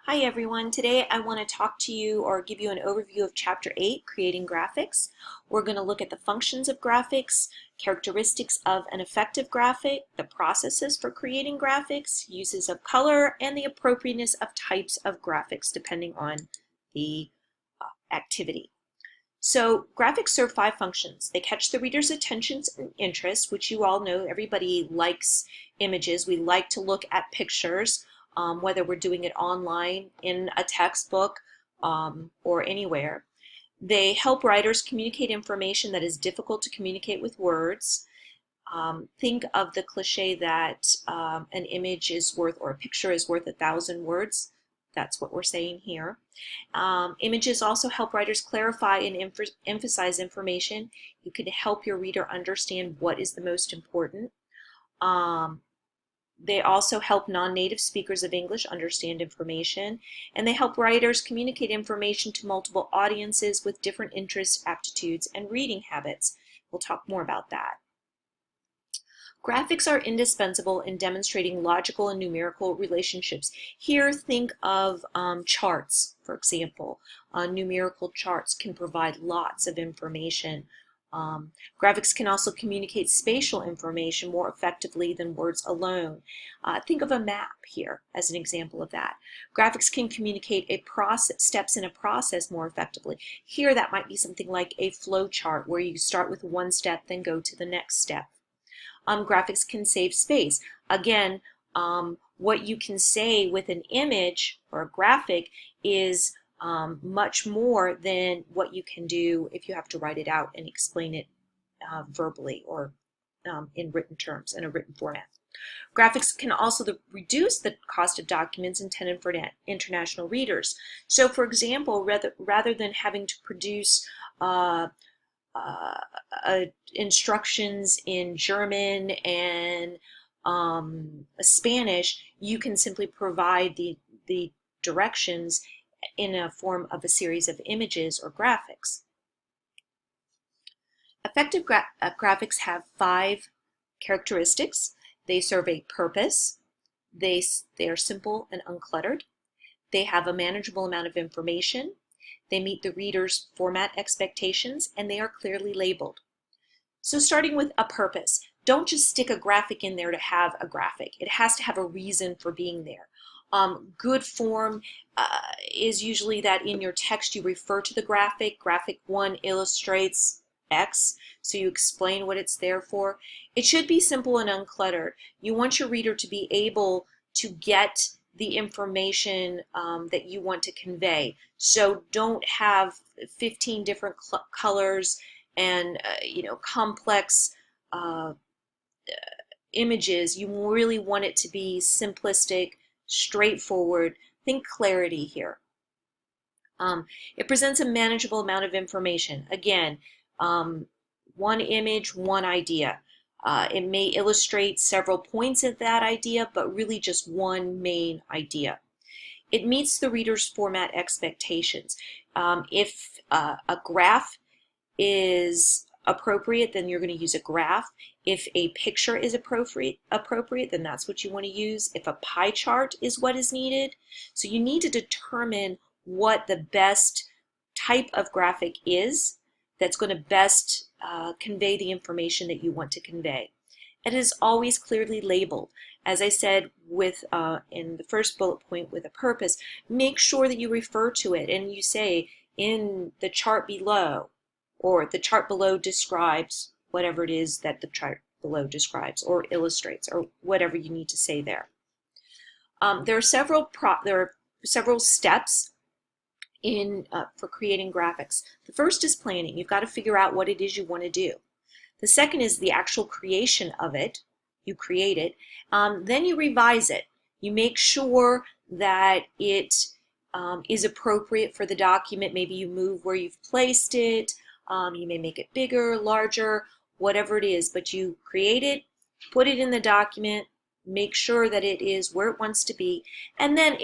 Hi everyone, today I want to talk to you or give you an overview of Chapter 8, Creating Graphics. We're going to look at the functions of graphics, characteristics of an effective graphic, the processes for creating graphics, uses of color, and the appropriateness of types of graphics depending on the activity. So graphics serve 5 functions. They catch the reader's attention and interest, which you all know everybody likes images. We like to look at pictures. Whether we're doing it online, in a textbook, or anywhere. They help writers communicate information that is difficult to communicate with words. Think of the cliche that an image is worth, or a picture is worth 1,000 words. That's what we're saying here. Images also help writers clarify and emphasize information. You can help your reader understand what is the most important. They also help non-native speakers of English understand information, and they help writers communicate information to multiple audiences with different interests, aptitudes, and reading habits. We'll talk more about that. Graphics are indispensable in demonstrating logical and numerical relationships. Here, think of charts, for example. Numerical charts can provide lots of information. Graphics can also communicate spatial information more effectively than words alone. Think of a map here as an example of that. Graphics can communicate steps in a process more effectively. Here that might be something like a flow chart where you start with one step then go to the next step. Graphics can save space. Again, what you can say with an image or a graphic is much more than what you can do if you have to write it out and explain it verbally or in written terms, in a written format. Graphics can also reduce the cost of documents intended for international readers. So for example, rather than having to produce instructions in German and Spanish, you can simply provide the directions in a form of a series of images or graphics. Effective graphics have 5 characteristics. They serve a purpose. They are simple and uncluttered. They have a manageable amount of information. They meet the reader's format expectations, and they are clearly labeled. So starting with a purpose, don't just stick a graphic in there to have a graphic. It has to have a reason for being there. Good form is usually that in your text you refer to the graphic. Graphic 1 illustrates X, so you explain what it's there for. It should be simple and uncluttered. You want your reader to be able to get the information that you want to convey. So don't have 15 different colors and complex images. You really want it to be simplistic, straightforward. Think clarity here. It presents a manageable amount of information. Again, one image, one idea. It may illustrate several points of that idea, but really just one main idea. It meets the reader's format expectations. If a graph is appropriate, then you're going to use a graph. If a picture is appropriate, then that's what you want to use. If a pie chart is what is needed. So you need to determine what the best type of graphic is that's going to best convey the information that you want to convey. It is always clearly labeled. As I said in the first bullet point with a purpose, make sure that you refer to it and you say in the chart below, or the chart below describes whatever it is that the chart below describes or illustrates, or whatever you need to say there. There are several steps for creating graphics. The first is planning. You've got to figure out what it is you want to do. The second is the actual creation of it. You create it. Then you revise it. You make sure that it is appropriate for the document. Maybe you move where you've placed it. You may make it bigger, larger, whatever it is, but you create it, put it in the document, make sure that it is where it wants to be, and then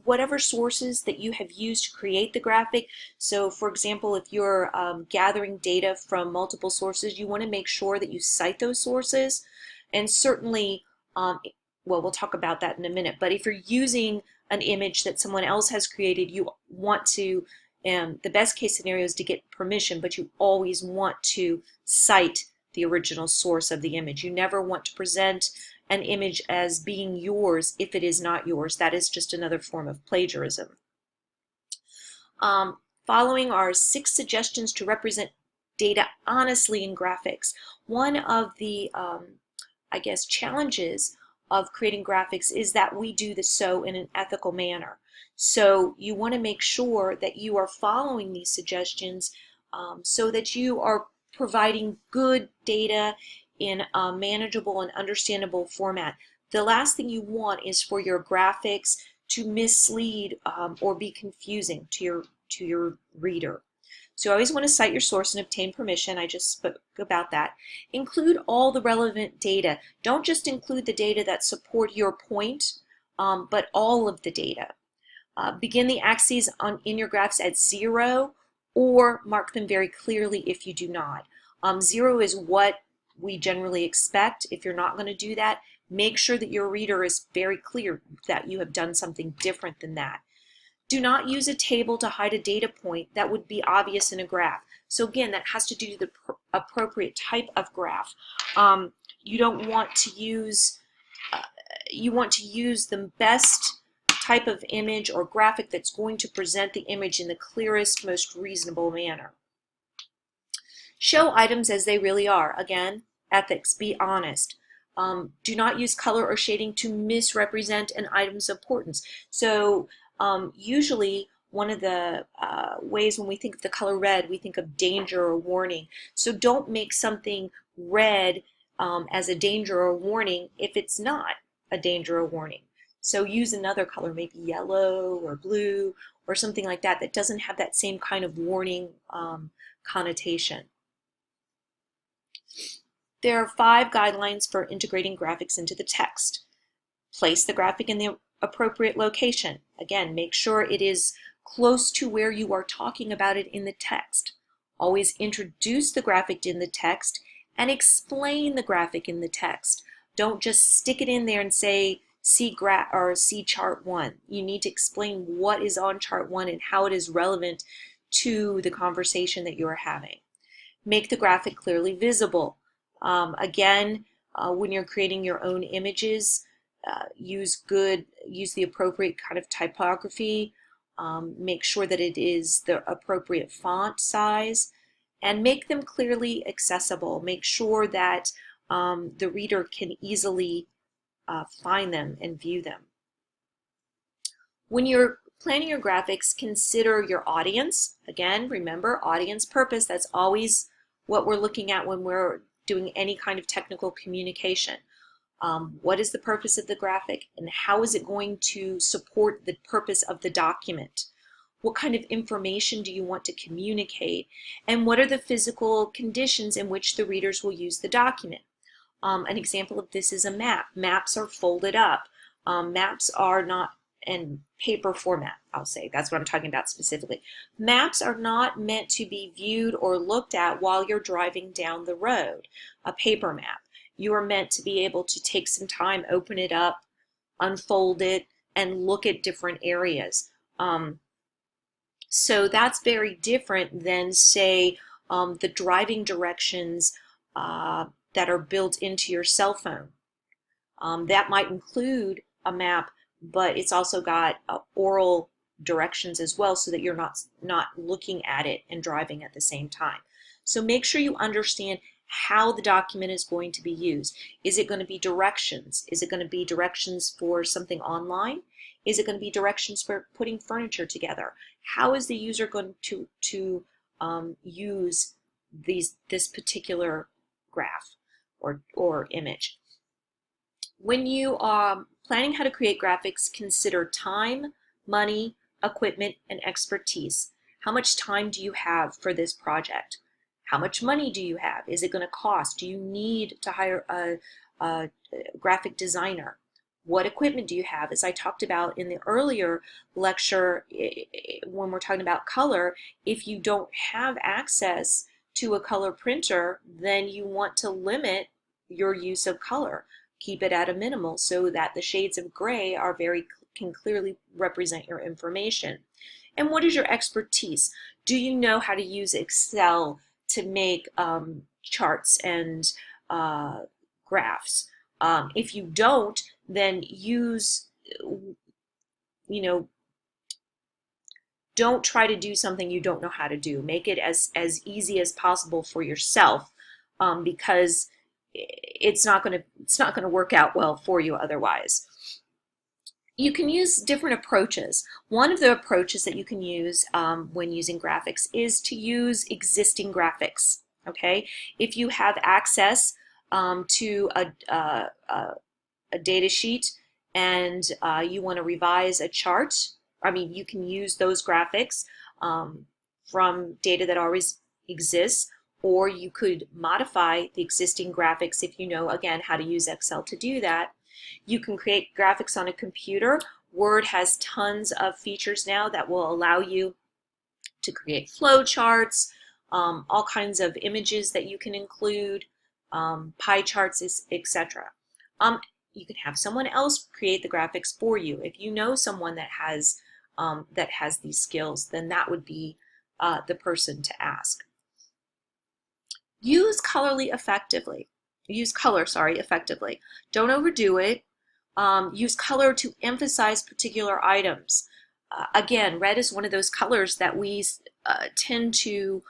whatever sources that you have used to create the graphic, so for example, if you're gathering data from multiple sources, you want to make sure that you cite those sources, and certainly, well, we'll talk about that in a minute, but if you're using an image that someone else has created, you want to, the best case scenario is to get permission, but you always want to cite the original source of the image. You never want to present an image as being yours if it is not yours. That is just another form of plagiarism. Following are 6 suggestions to represent data honestly in graphics. One of the, I guess, challenges of creating graphics is that we do this so in an ethical manner. So you want to make sure that you are following these suggestions so that you are providing good data in a manageable and understandable format. The last thing you want is for your graphics to mislead or be confusing to your reader. So you always want to cite your source and obtain permission. I just spoke about that. Include all the relevant data. Don't just include the data that support your point, but all of the data. Begin the axes in your graphs at 0 or mark them very clearly if you do not. 0 is what we generally expect. If you're not going to do that, make sure that your reader is very clear that you have done something different than that. Do not use a table to hide a data point that would be obvious in a graph. So again, that has to do with the appropriate type of graph. You don't want to use, you want to use the best type of image or graphic that's going to present the image in the clearest, most reasonable manner. Show items as they really are. Again, ethics, be honest. Do not use color or shading to misrepresent an item's importance. So usually one of the ways when we think of the color red, we think of danger or warning. So don't make something red as a danger or warning if it's not a danger or warning. So use another color, maybe yellow or blue or something like that that doesn't have that same kind of warning connotation. There are 5 guidelines for integrating graphics into the text. Place the graphic in the appropriate location. Again, make sure it is close to where you are talking about it in the text. Always introduce the graphic in the text and explain the graphic in the text. Don't just stick it in there and say, see chart 1. You need to explain what is on chart 1 and how it is relevant to the conversation that you are having. Make the graphic clearly visible. Again, when you're creating your own images, use the appropriate kind of typography. Make sure that it is the appropriate font size, and make them clearly accessible. Make sure that the reader can easily find them and view them. When you're planning your graphics, consider your audience. Again, remember, audience purpose. That's always what we're looking at when we're doing any kind of technical communication. What is the purpose of the graphic and how is it going to support the purpose of the document? What kind of information do you want to communicate? And what are the physical conditions in which the readers will use the document? An example of this is a map. Maps are folded up. Maps are not in paper format, I'll say. That's what I'm talking about specifically. Maps are not meant to be viewed or looked at while you're driving down the road. A paper map. You are meant to be able to take some time, open it up, unfold it, and look at different areas. So that's very different than, say, the driving directions that are built into your cell phone. That might include a map, but it's also got oral directions as well, so that you're not looking at it and driving at the same time. So make sure you understand how the document is going to be used. Is it going to be directions? Is it going to be directions for something online? Is it going to be directions for putting furniture together? How is the user going to use this particular graph or image? When you are planning how to create graphics, consider time, money, equipment, and expertise. How much time do you have for this project? How much money do you have? Is it going to cost? Do you need to hire a graphic designer? What equipment do you have? As I talked about in the earlier lecture, when we're talking about color, if you don't have access to a color printer, then you want to limit your use of color. Keep it at a minimal so that the shades of gray are very can clearly represent your information. And what is your expertise? Do you know how to use Excel to make charts and graphs? If you don't, then don't try to do something you don't know how to do. Make it as easy as possible for yourself, because it's not going to work out well for you otherwise. You can use different approaches. One of the approaches that you can use when using graphics is to use existing graphics. Okay, if you have access to a data sheet and you want to revise a chart, you can use those graphics from data that already exists, or you could modify the existing graphics if you know, again, how to use Excel to do that. You can create graphics on a computer. Word has tons of features now that will allow you to create flow charts, all kinds of images that you can include, pie charts, etc. You can have someone else create the graphics for you. If you know someone that has these skills, then that would be the person to ask. Use color effectively. Don't overdo it. Use color to emphasize particular items. Again, red is one of those colors that we tend to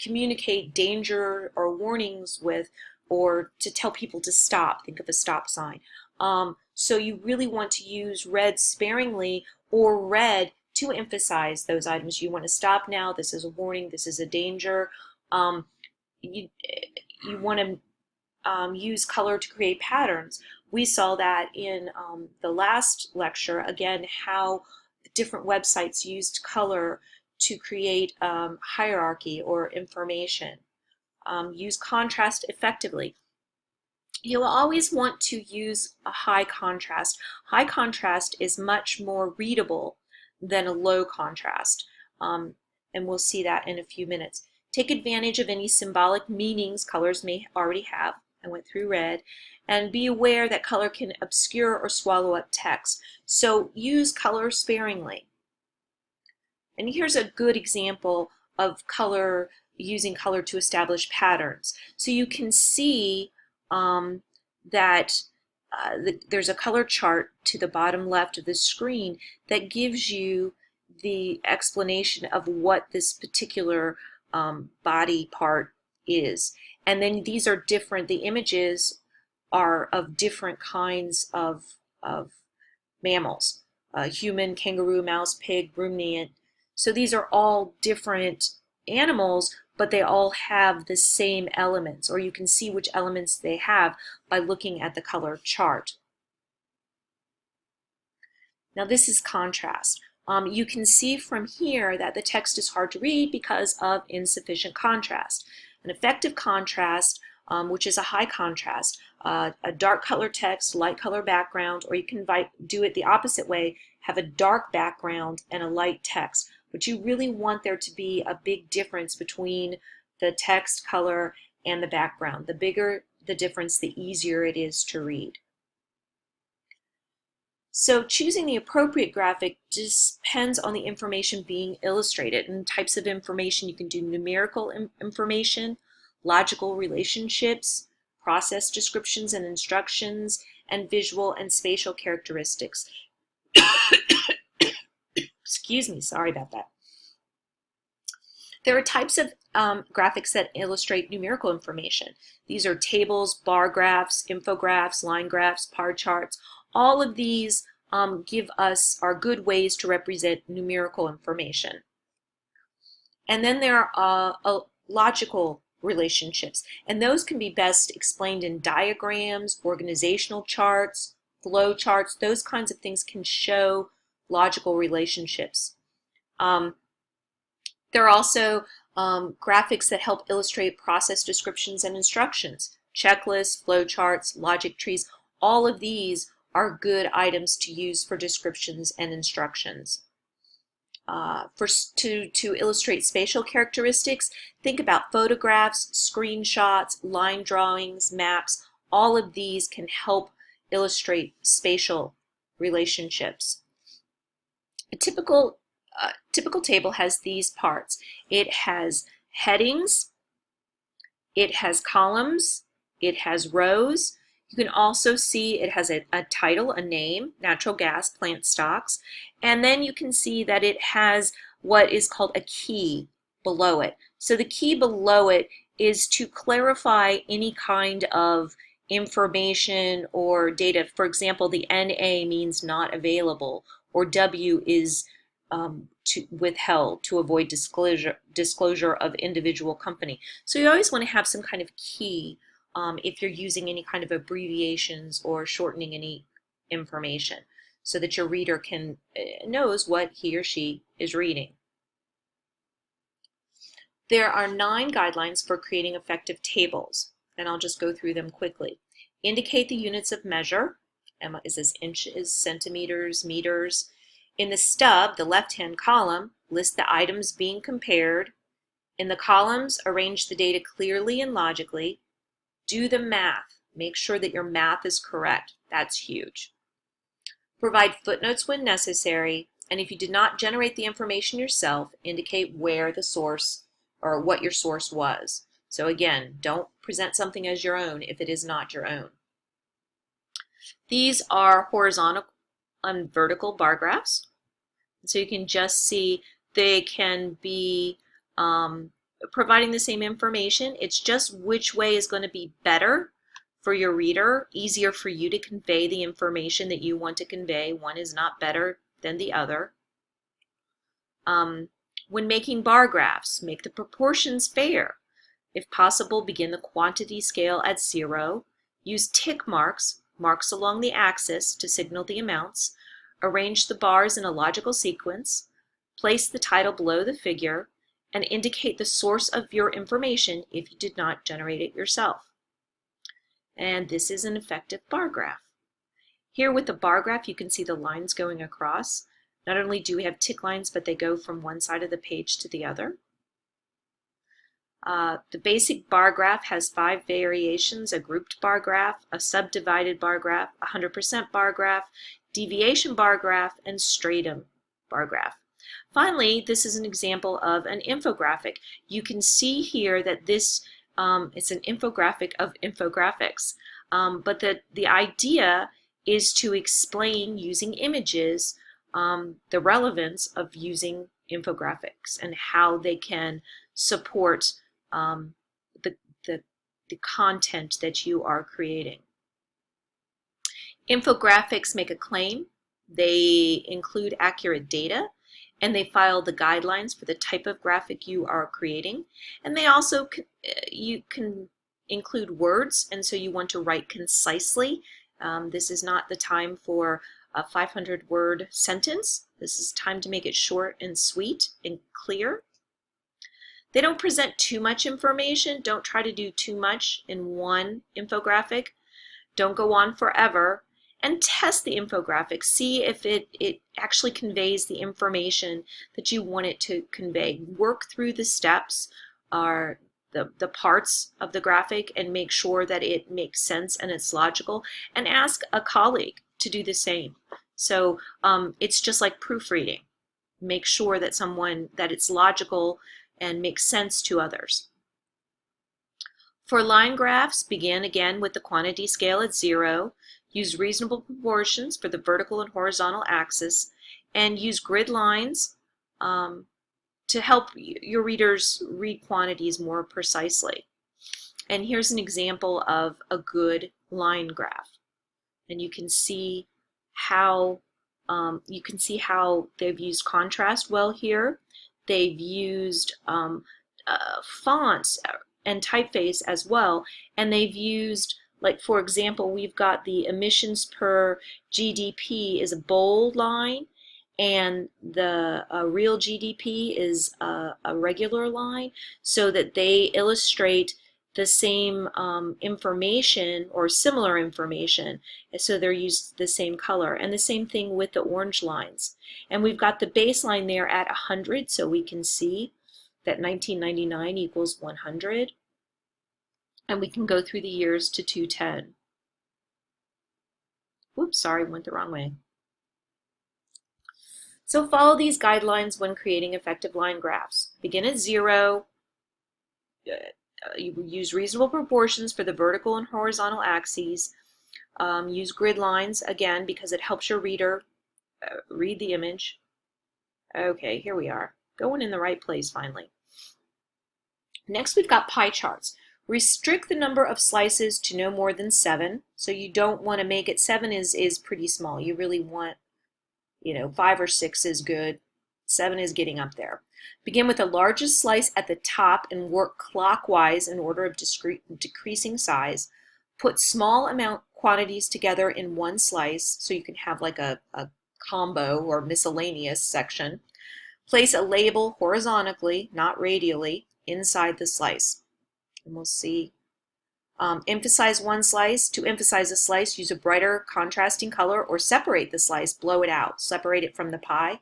communicate danger or warnings with, or to tell people to stop. Think of a stop sign. So you really want to use red sparingly, or red to emphasize those items. You want to stop now. This is a warning. This is a danger. You want to use color to create patterns. We saw that in the last lecture, again, how different websites used color to create hierarchy or information. Use contrast effectively. You'll always want to use a high contrast. High contrast is much more readable than a low contrast, and we'll see that in a few minutes. Take advantage of any symbolic meanings colors may already have. I went through red. And be aware that color can obscure or swallow up text. So use color sparingly. And here's a good example of color, using color to establish patterns. So you can see that there's a color chart to the bottom left of the screen that gives you the explanation of what this particular body part is. And then these are different, the images are of different kinds of mammals. Human, kangaroo, mouse, pig, ruminant. So these are all different animals, but they all have the same elements, or you can see which elements they have by looking at the color chart. Now this is contrast. You can see from here that the text is hard to read because of insufficient contrast. An effective contrast, which is a high contrast, a dark color text, light color background, or you can do it the opposite way, have a dark background and a light text. But you really want there to be a big difference between the text color and the background. The bigger the difference, the easier it is to read. So choosing the appropriate graphic depends on the information being illustrated, and types of information. You can do numerical information, logical relationships, process descriptions and instructions, and visual and spatial characteristics. Excuse me, sorry about that. There are types of graphics that illustrate numerical information. These are tables, bar graphs, infographics, line graphs, bar charts. All of these are good ways to represent numerical information. And then there are logical relationships, and those can be best explained in diagrams, organizational charts, flow charts. Those kinds of things can show logical relationships. There are also graphics that help illustrate process descriptions and instructions. Checklists, flow charts, logic trees, all of these are good items to use for descriptions and instructions. To illustrate spatial characteristics, think about photographs, screenshots, line drawings, maps. All of these can help illustrate spatial relationships. A typical table has these parts. It has headings, it has columns, it has rows. You can also see it has a title, a name, natural gas, plant stocks, and then you can see that it has what is called a key below it. So the key below it is to clarify any kind of information or data. For example, the NA means not available, or W is withheld to avoid disclosure of individual company. So you always want to have some kind of key if you're using any kind of abbreviations or shortening any information, so that your reader knows what he or she is reading. There are 9 guidelines for creating effective tables, and I'll just go through them quickly. Indicate the units of measure. Is this inches, centimeters, meters? In the stub, the left-hand column, list the items being compared. In the columns, arrange the data clearly and logically. Do the math. Make sure that your math is correct. That's huge. Provide footnotes when necessary, and if you did not generate the information yourself, indicate where the source or what your source was. So again, don't present something as your own if it is not your own. These are horizontal and vertical bar graphs. So you can just see they can be providing the same information. It's just which way is going to be better for your reader, easier for you to convey the information that you want to convey. One is not better than the other. When making bar graphs, make the proportions fair. If possible, begin the quantity scale at 0. Use tick marks, marks along the axis, to signal the amounts. Arrange the bars in a logical sequence. Place the title below the figure, and indicate the source of your information if you did not generate it yourself. And this is an effective bar graph. Here with the bar graph, you can see the lines going across. Not only do we have tick lines, but they go from one side of the page to the other. The basic bar graph has 5 variations: a grouped bar graph, a subdivided bar graph, a 100% bar graph, deviation bar graph, and stratum bar graph. Finally, this is an example of an infographic. You can see here that this it's an infographic of infographics, but the idea is to explain using images the relevance of using infographics and how they can support the content that you are creating. Infographics make a claim, they include accurate data, and they file the guidelines for the type of graphic you are creating. And they also you can include words, and so you want to write concisely. This is not the time for a 500-word sentence. This is time to make it short and sweet and clear. They don't present too much information. Don't try to do too much in one infographic. Don't go on forever. And test the infographic. See if it actually conveys the information that you want it to convey. Work through the steps, or the parts of the graphic, and make sure that it makes sense and it's logical. And ask a colleague to do the same. So it's just like proofreading. Make sure that it's logical and makes sense to others. For line graphs, begin again with the quantity scale at 0. Use reasonable proportions for the vertical and horizontal axis, and use grid lines to help your readers read quantities more precisely. And here's an example of a good line graph. And you can see how they've used contrast well here. They've used fonts and typeface as well, and they've used, like, for example, we've got the emissions per GDP is a bold line, and the real GDP is a regular line, so that they illustrate the same information or similar information, so they're used the same color. And the same thing with the orange lines. And we've got the baseline there at 100, so we can see that 1999 equals 100. And we can go through the years to 210. Whoops, sorry, went the wrong way. So follow these guidelines when creating effective line graphs. Begin at 0. You use reasonable proportions for the vertical and horizontal axes. Use grid lines, again, because it helps your reader read the image. Okay, here we are. Going in the right place finally. Next, we've got pie charts. Restrict the number of slices to no more than 7. So you don't want to make it 7 is pretty small. You really want, 5 or 6 is good. 7 is getting up there. Begin with the largest slice at the top and work clockwise in order of decreasing size. Put small amount quantities together in one slice so you can have like a combo or miscellaneous section. Place a label horizontally, not radially, inside the slice. And we'll see. Emphasize one slice. To emphasize a slice, use a brighter contrasting color or separate the slice, blow it out, separate it from the pie.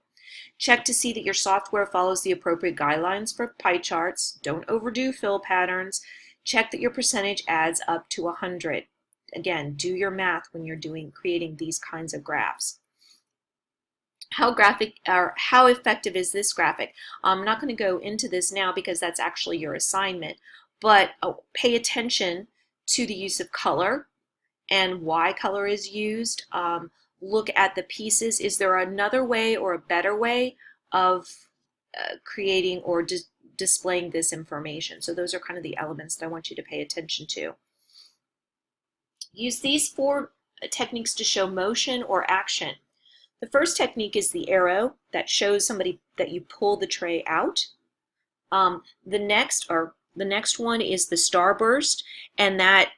Check to see that your software follows the appropriate guidelines for pie charts. Don't overdo fill patterns. Check that your percentage adds up to 100. Again, do your math when you're creating these kinds of graphs. How effective is this graphic? I'm not going to go into this now because that's actually your assignment, but pay attention to the use of color and why color is used. Look at the pieces. Is there another way or a better way of creating or displaying this information? So those are kind of the elements that I want you to pay attention to. Use these 4 techniques to show motion or action. The first technique is the arrow that shows somebody that you pull the tray out. The next one is the starburst, and that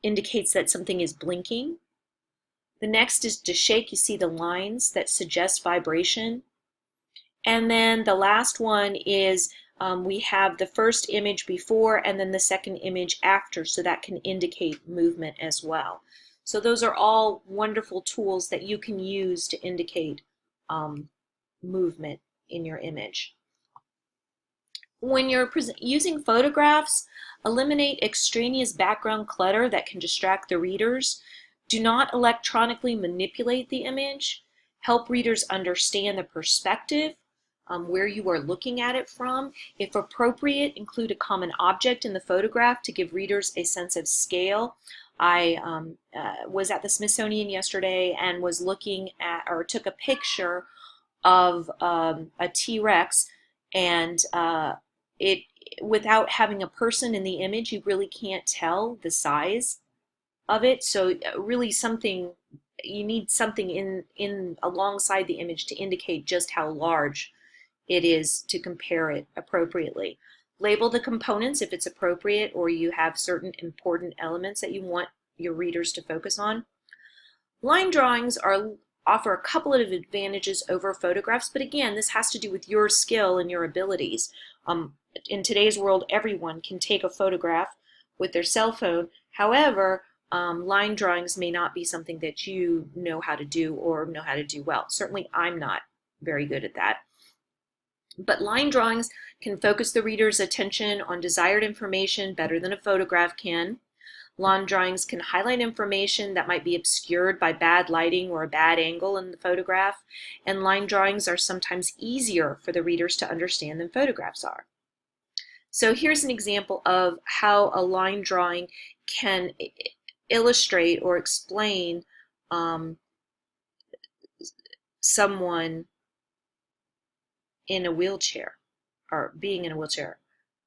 indicates that something is blinking. The next is to shake. You see the lines that suggest vibration. And then the last one is we have the first image before and then the second image after, so that can indicate movement as well. So those are all wonderful tools that you can use to indicate movement in your image. When you're using photographs, eliminate extraneous background clutter that can distract the readers. Do not electronically manipulate the image. Help readers understand the perspective, where you are looking at it from. If appropriate, include a common object in the photograph to give readers a sense of scale. I was at the Smithsonian yesterday and was looking at, or took a picture of a T-Rex, and without having a person in the image, you really can't tell the size of it. So really you need something in alongside the image to indicate just how large it is to compare it appropriately. Label the components if it's appropriate, or you have certain important elements that you want your readers to focus on. Line drawings offer a couple of advantages over photographs, but again, this has to do with your skill and your abilities. In today's world, everyone can take a photograph with their cell phone. However, line drawings may not be something that you know how to do or know how to do well. Certainly, I'm not very good at that. But line drawings can focus the reader's attention on desired information better than a photograph can. Line drawings can highlight information that might be obscured by bad lighting or a bad angle in the photograph, and line drawings are sometimes easier for the readers to understand than photographs are. So here's an example of how a line drawing can illustrate or explain someone in a wheelchair, or being in a wheelchair.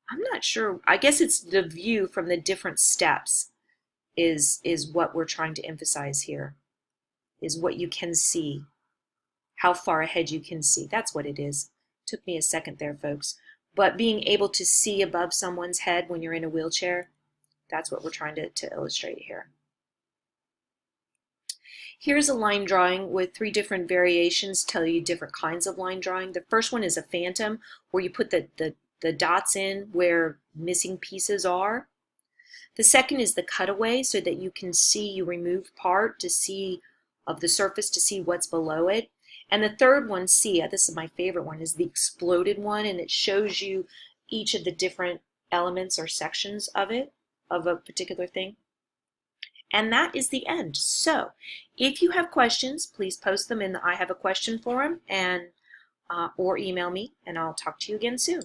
I'm not sure. I guess it's the view from the different steps is what we're trying to emphasize here, is what you can see, how far ahead you can see. That's what it is. Took me a second there, folks. But being able to see above someone's head when you're in a wheelchair, that's what we're trying to illustrate here. Here's a line drawing with 3 different variations, tell you different kinds of line drawing. The first one is a phantom, where you put the dots in where missing pieces are. The second is the cutaway, so that you can see, you remove part to see of the surface to see what's below it. And the third one, this is my favorite one, is the exploded one, and it shows you each of the different elements or sections of it, of a particular thing. And that is the end. So if you have questions, please post them in the I have a question forum, and or email me, and I'll talk to you again soon.